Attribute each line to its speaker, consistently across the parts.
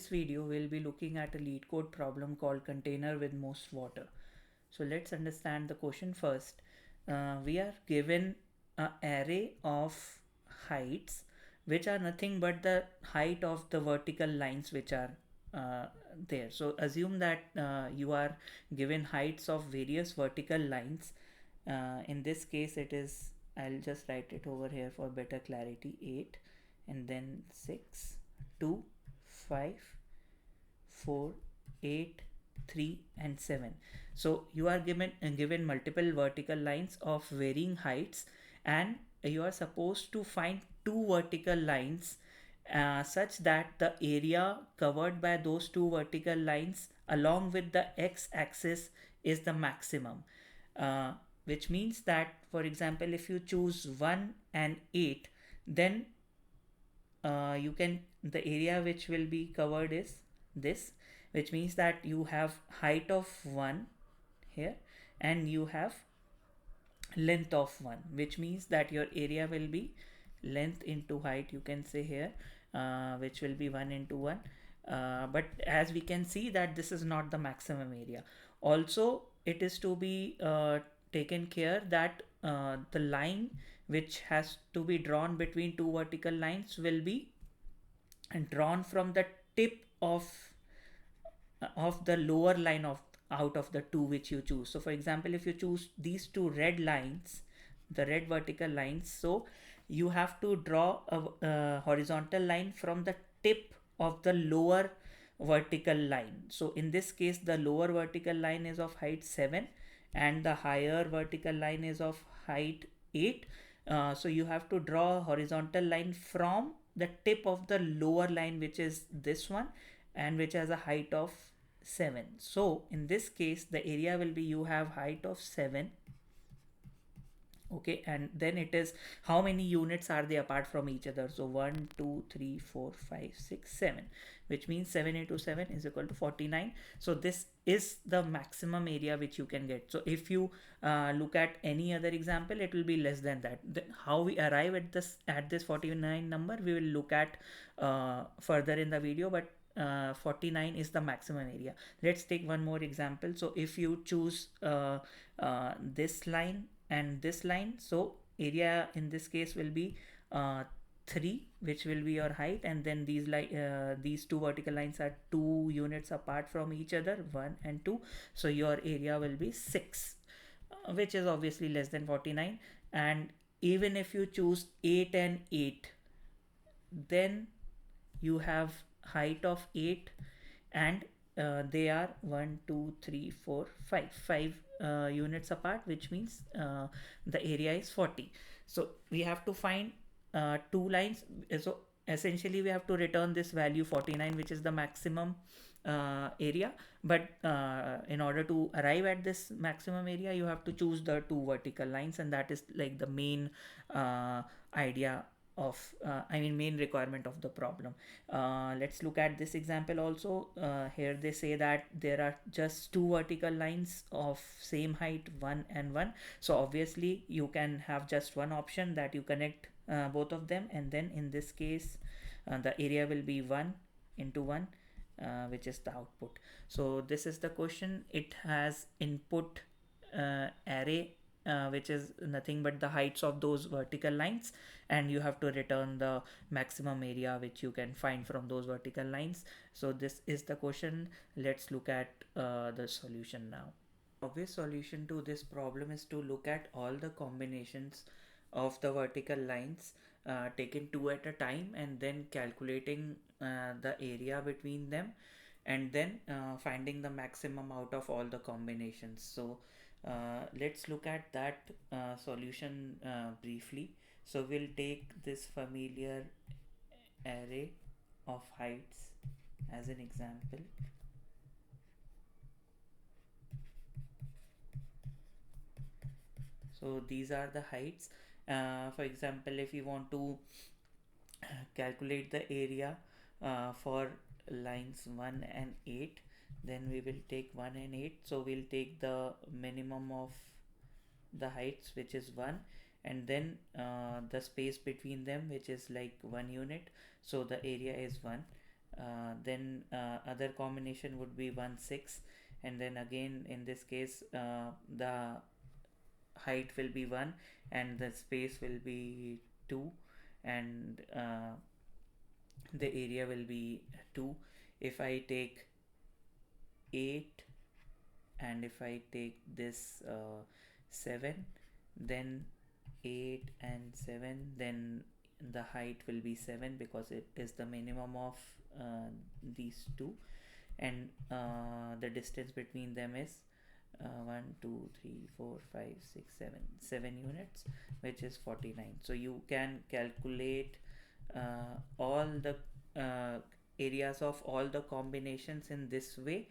Speaker 1: this video, we'll be looking at a LeetCode problem called container with most water. So let's understand the question first. We are given an array of heights which are nothing but the height of the vertical lines which are there. So assume that you are given heights of various vertical lines. In this case it is, I'll just write it over here for better clarity, 8 and then 6, 2, 5, 4, 8, 3 and 7. So you are given multiple vertical lines of varying heights, and you are supposed to find two vertical lines such that the area covered by those two vertical lines along with the x-axis is the maximum, which means that, for example, if you choose 1 and 8, then the area which will be covered is this, which means that you have height of 1 here and you have length of 1, which means that your area will be length into height, you can say here, which will be 1 into 1. But as we can see that this is not the maximum area. Also, it is to be taken care that the line which has to be drawn between two vertical lines will be drawn from the tip of the lower line of out of the two which you choose. So for example, if you choose these two red lines, the red vertical lines, so you have to draw a horizontal line from the tip of the lower vertical line. So in this case, the lower vertical line is of height 7 and the higher vertical line is of height 8. So you have to draw a horizontal line from the tip of the lower line, which is this one, and which has a height of 7. So in this case, the area will be, you have height of 7. Okay, and then it is how many units are they apart from each other. So 1, 2, 3, 4, 5, 6, 7, which means 7 into 7 is equal to 49. So this is the maximum area which you can get. So if you look at any other example, it will be less than that. How we arrive at this 49 number, we will look at further in the video, but 49 is the maximum area. Let's take one more example. So if you choose this line and this line, so area in this case will be 3, which will be your height, and then these two vertical lines are 2 units apart from each other, 1 and 2. So your area will be 6, which is obviously less than 49. And even if you choose 8 and 8, then you have height of 8 and they are 1, 2, 3, 4, 5 units apart, which means the area is 40. So we have to find two lines. So essentially we have to return this value 49, which is the maximum area, but in order to arrive at this maximum area, you have to choose the two vertical lines, and that is like the main idea of main requirement of the problem. Let's look at this example also. Here they say that there are just two vertical lines of same height, 1 and 1. So obviously you can have just one option, that you connect both of them, and then in this case the area will be 1 into 1, which is the output. So this is the question. It has input array which is nothing but the heights of those vertical lines, and you have to return the maximum area which you can find from those vertical lines. So this is the question. Let's look at the solution now. Obvious solution to this problem is to look at all the combinations of the vertical lines, taken two at a time, and then calculating the area between them, and then finding the maximum out of all the combinations. So let's look at that solution briefly. So we'll take this familiar array of heights as an example. So these are the heights. For example, if you want to calculate the area for lines 1 and 8, then we will take 1 and 8. So we'll take the minimum of the heights, which is 1, and then the space between them, which is like 1 unit. So the area is 1. Then other combination would be 1 6, and then again in this case the height will be 1 and the space will be 2, and the area will be 2. If I take 8 and if I take this 7, then 8 and 7, then the height will be 7 because it is the minimum of these two, and the distance between them is 1 2 3 4 5 6 7 7 units, which is 49. So you can calculate all the areas of all the combinations in this way,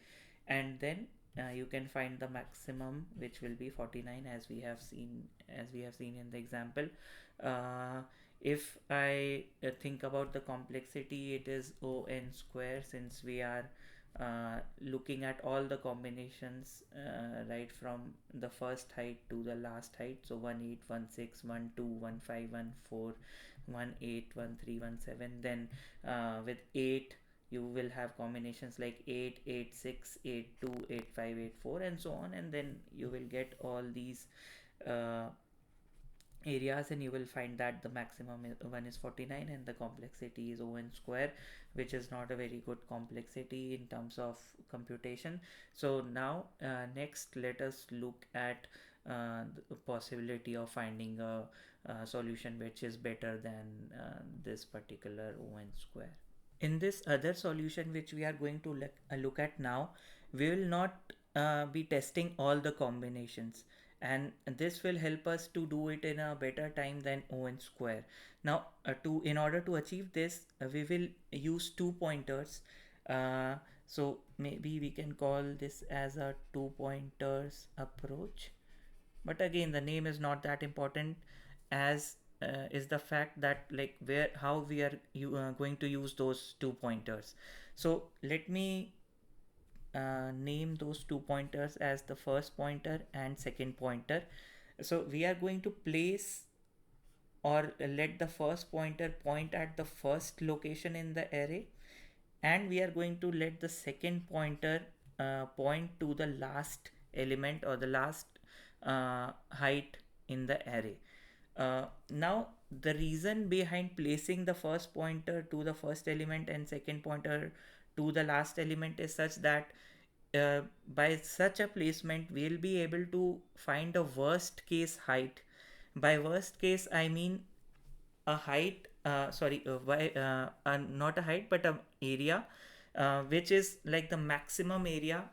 Speaker 1: and then you can find the maximum, which will be 49, as we have seen in the example. uh, if I think about the complexity, it is on square, since we are looking at all the combinations right from the first height to the last height. So 1 8 1 6 1 2 1 5 1 4 1 8 1 3 1 7. Then with 8 you will have combinations like 8 8 6 8 2 8 5 8 4 and so on, and then you will get all these uh, areas, and you will find that the maximum one is 49 and the complexity is O n square, which is not a very good complexity in terms of computation. So now next let us look at the possibility of finding a solution which is better than this particular O n square. In this other solution which we are going to look at now, we will not be testing all the combinations, and this will help us to do it in a better time than O n square. Now to in order to achieve this, we will use two pointers. So maybe we can call this as a two pointers approach, but again the name is not that important, as is the fact that like where how we are going to use those two pointers. So let me name those two pointers as the first pointer and second pointer. So we are going to place or let the first pointer point at the first location in the array, and we are going to let the second pointer point to the last element or the last height in the array. Now the reason behind placing the first pointer to the first element and second pointer to the last element is such that by such a placement we'll be able to find a worst case height. By worst case I mean a height, not a height but a area which is like the maximum area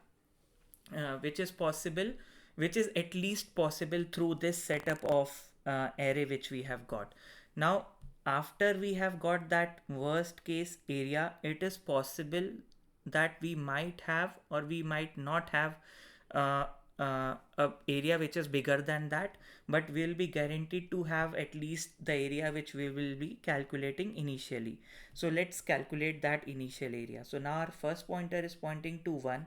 Speaker 1: which is possible, which is at least possible through this setup of array which we have got. Now after we have got that worst case area, it is possible that we might have or we might not have uh, a area which is bigger than that, but we'll be guaranteed to have at least the area which we will be calculating initially. So let's calculate that initial area. So now our first pointer is pointing to 1,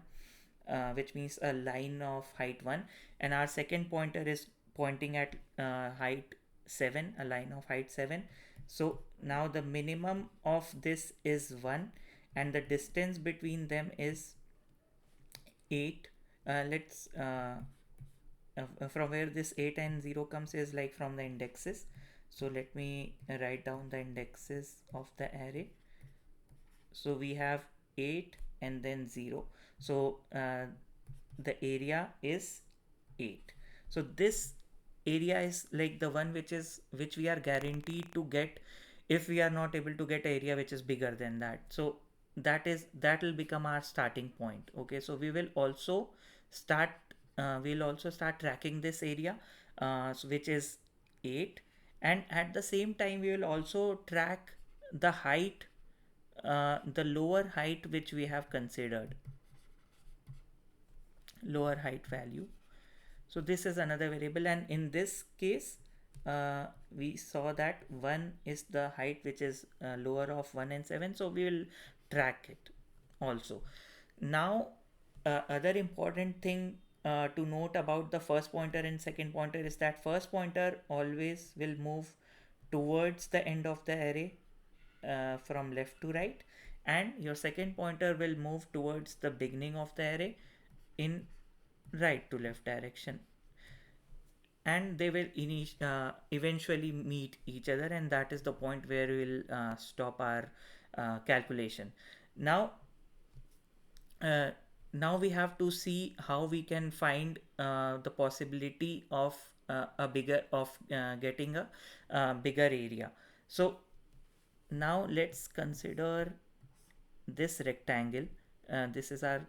Speaker 1: which means a line of height 1, and our second pointer is pointing at height 7, a line of height 7. So now the minimum of this is 1 and the distance between them is 8. Let's from where this 8 and 0 comes is like from the indexes. So let me write down the indexes of the array. So we have 8 and then 0. So the area is 8. So this area is like the one which we are guaranteed to get if we are not able to get an area which is bigger than that. So that will become our starting point. Okay, so we will also start we'll also start tracking this area, so which is 8, and at the same time we will also track the height, the lower height which we have considered, lower height value. So this is another variable, and in this case we saw that 1 is the height which is lower of 1 and 7, so we will track it also. Now other important thing to note about the first pointer and second pointer is that first pointer always will move towards the end of the array from left to right, and your second pointer will move towards the beginning of the array in right to left direction, and they will eventually meet each other, and that is the point where we will stop our calculation. Now uh, now we have to see how we can find the possibility of a bigger of getting a bigger area. So now let's consider this rectangle. This is our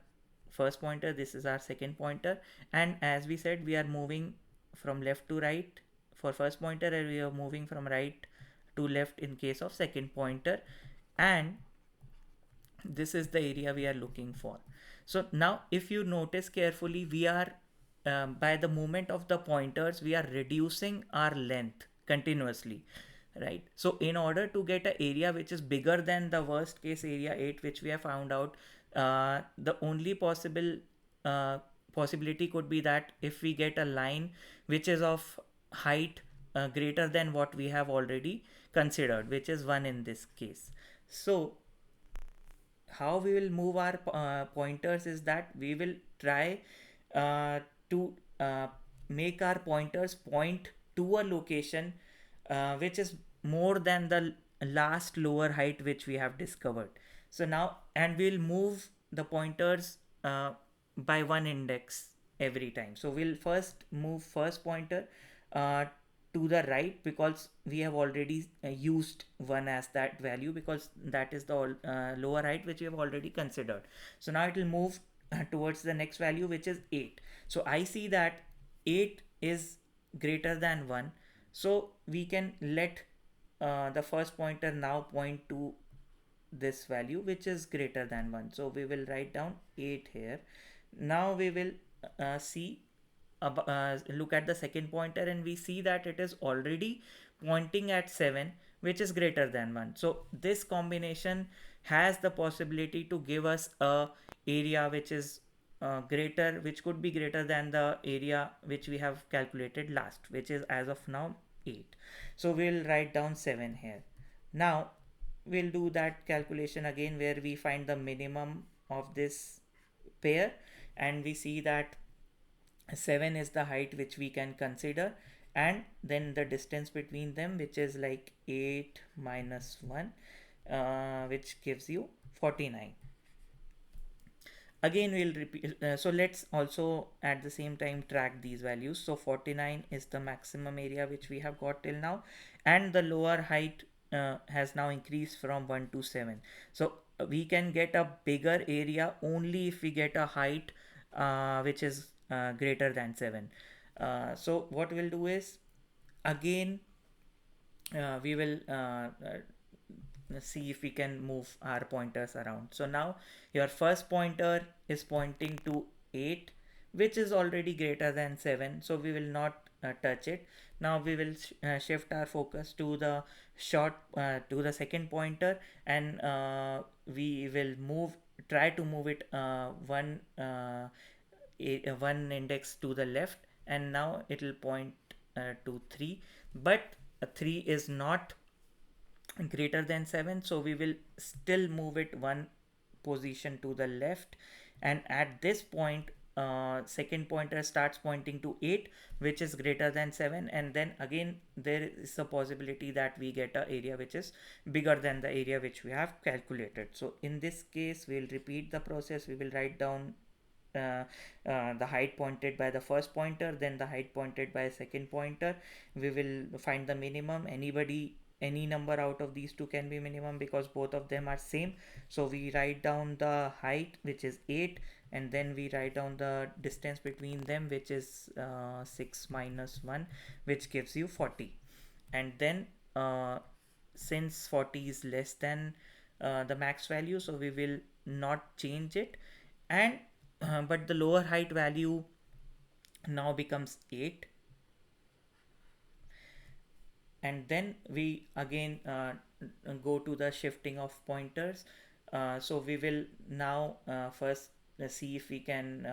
Speaker 1: first pointer, this is our second pointer, and as we said, we are moving from left to right for first pointer, and we are moving from right to left in case of second pointer, and this is the area we are looking for. So now if you notice carefully, we are by the movement of the pointers, we are reducing our length continuously, right? So in order to get an area which is bigger than the worst case area 8 which we have found out, the only uh, possibility could be that if we get a line which is of height greater than what we have already considered, which is 1 in this case. So how we will move our pointers is that we will try to make our pointers point to a location which is more than the last lower height which we have discovered. So now, and we'll move the pointers by one index every time. So we'll first move first pointer uh, to the right, because we have already used 1 as that value, because that is the lower height which we have already considered. So now it will move towards the next value, which is 8. So I see that 8 is greater than 1, so we can let the first pointer now point to this value which is greater than 1. So we will write down 8 here. Now we will see look at the second pointer, and we see that it is already pointing at 7 which is greater than 1. So this combination has the possibility to give us a area which is greater, which could be greater than the area which we have calculated last, which is as of now 8. So we'll write down 7 here. Now we'll do that calculation again where we find the minimum of this pair, and we see that 7 is the height which we can consider, and then the distance between them, which is like 8 minus 1, which gives you 49. Again we'll repeat, so let's also at the same time track these values. So 49 is the maximum area which we have got till now, and the lower height has now increased from 1 to 7. So we can get a bigger area only if we get a height which is greater than 7. So what we'll do is, again we will see if we can move our pointers around. So now your first pointer is pointing to 8, which is already greater than 7, so we will not touch it. Now we will shift our focus to the to the second pointer, and we will try to move it one index to the left, and now it will point to 3, but 3 is not greater than 7, so we will still move it one position to the left, and at this point second pointer starts pointing to 8, which is greater than 7, and then again there is a possibility that we get a area which is bigger than the area which we have calculated. So in this case we'll repeat the process. We will write down the height pointed by the first pointer, then the height pointed by second pointer. We will find the minimum. Any number out of these two can be minimum because both of them are same. So we write down the height, which is 8, and then we write down the distance between them, which is 6 minus 1, which gives you 40. And then since 40 is less than the max value, so we will not change it, and but the lower height value now becomes 8, and then we again go to the shifting of pointers. So we will now first see if we can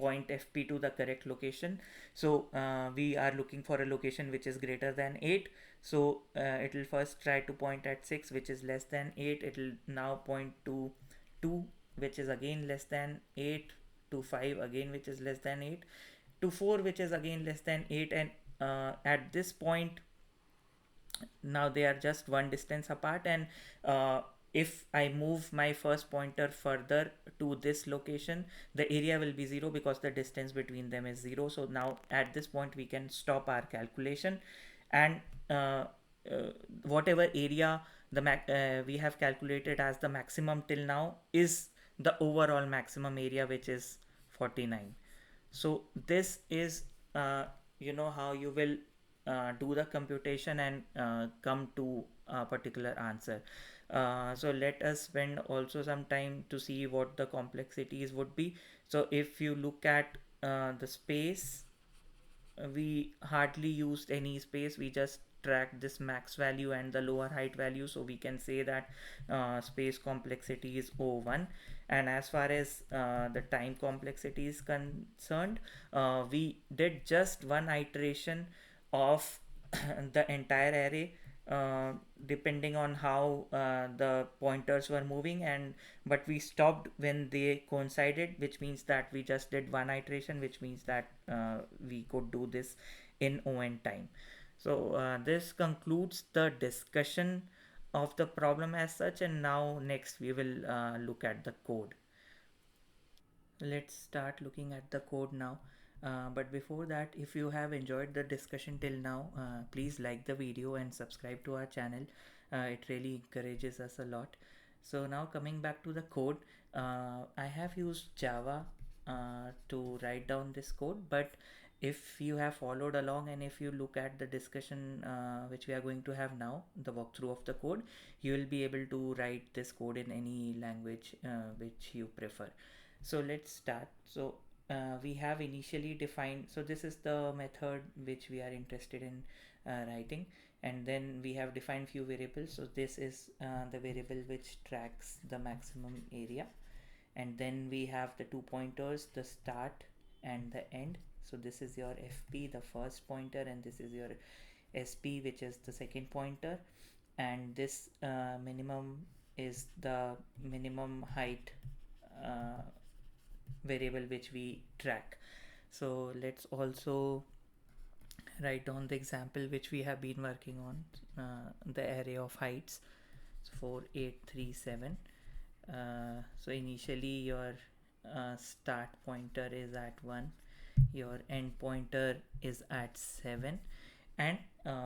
Speaker 1: point fp to the correct location. So we are looking for a location which is greater than 8. So it will first try to point at 6, which is less than 8. It will now point to 2, which is again less than 8, to 5 again, which is less than 8, to 4, which is again less than 8. And at this point, now they are just one distance apart. And uh, if I move my first pointer further to this location, the area will be 0 because the distance between them is 0. So now at this point we can stop our calculation, and uh, uh, whatever area we have calculated as the maximum till now is the overall maximum area, which is 49. So this is how you will do the computation and come to a particular answer. So let us spend also some time to see what the complexities would be. So if you look at the space, we hardly used any space. We just tracked this max value and the lower height value, so we can say that space complexity is O1. And as far as the time complexity is concerned, we did just one iteration of the entire array, uh, depending on how the pointers were moving, and but we stopped when they coincided, which means that we just did one iteration, which means that we could do this in on time. So this concludes the discussion of the problem as such, and now next we will look at the code. Let's start looking at the code now. But before that, if you have enjoyed the discussion till now, please like the video and subscribe to our channel. It really encourages us a lot. So now coming back to the code, I have used Java to write down this code, but if you have followed along and if you look at the discussion which we are going to have now, the walkthrough of the code, you will be able to write this code in any language which you prefer. So let's start. So we have initially defined, so this is the method which we are interested in writing, and then we have defined few variables. So this is the variable which tracks the maximum area, and then we have the two pointers, the start and the end. So this is your fp, the first pointer, and this is your sp, which is the second pointer. And this minimum is the minimum height variable which we track. So let's also write down the example which we have been working on, the array of heights. So 4, 8, 3, 7. So initially your start pointer is at 1, your end pointer is at 7, and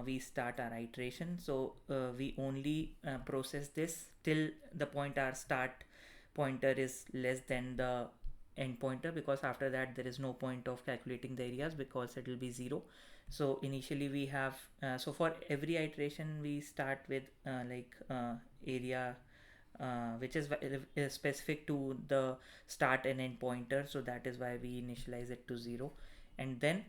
Speaker 1: we start our iteration. So we only process this till the point our start pointer is less than the end pointer, because after that there is no point of calculating the areas because it will be 0. So initially we have so for every iteration we start with area which is specific to the start and end pointer, so that is why we initialize it to 0. And then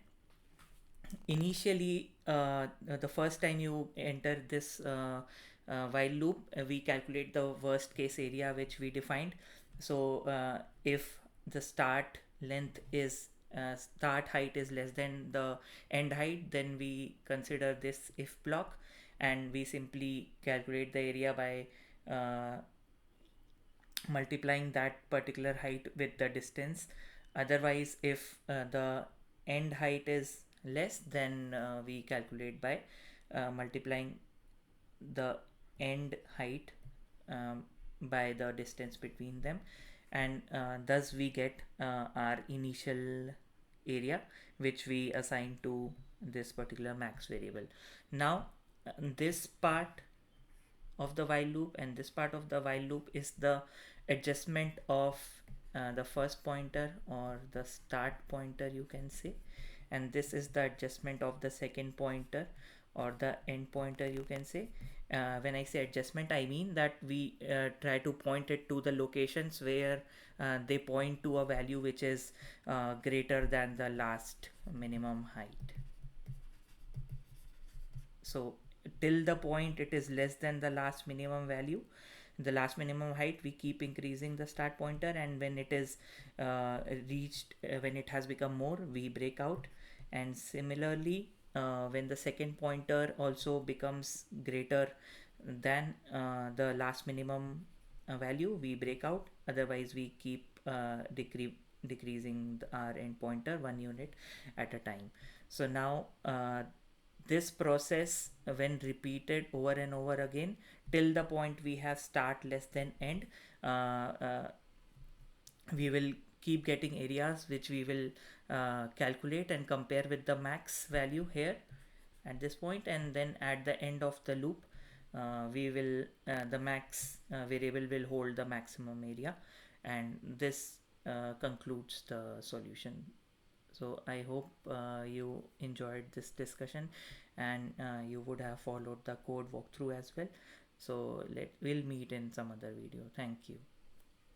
Speaker 1: initially the first time you enter this while loop, we calculate the worst case area which we defined. So if the start length is start height is less than the end height, then we consider this if block, and we simply calculate the area by multiplying that particular height with the distance. Otherwise, if the end height is less, then we calculate by multiplying the end height by the distance between them, and thus we get our initial area which we assign to this particular max variable. Now this part of the while loop and this part of the while loop is the adjustment of the first pointer or the start pointer, you can say, and this is the adjustment of the second pointer or the end pointer, you can say. When I say adjustment, I mean that we try to point it to the locations where they point to a value which is greater than the last minimum height. So till the point it is less than the last minimum value, the last minimum height, we keep increasing the start pointer, and when it is reached, when it has become more, we break out. And similarly, when the second pointer also becomes greater than the last minimum value, we break out. Otherwise we keep decreasing our end pointer 1 unit at a time. So now this process, when repeated over and over again till the point we have start less than end, uh, we will keep getting areas which we will calculate and compare with the max value here at this point, and then at the end of the loop we will the max variable will hold the maximum area, and this concludes the solution. So I hope you enjoyed this discussion, and you would have followed the code walkthrough as well. So we'll meet in some other video. Thank you.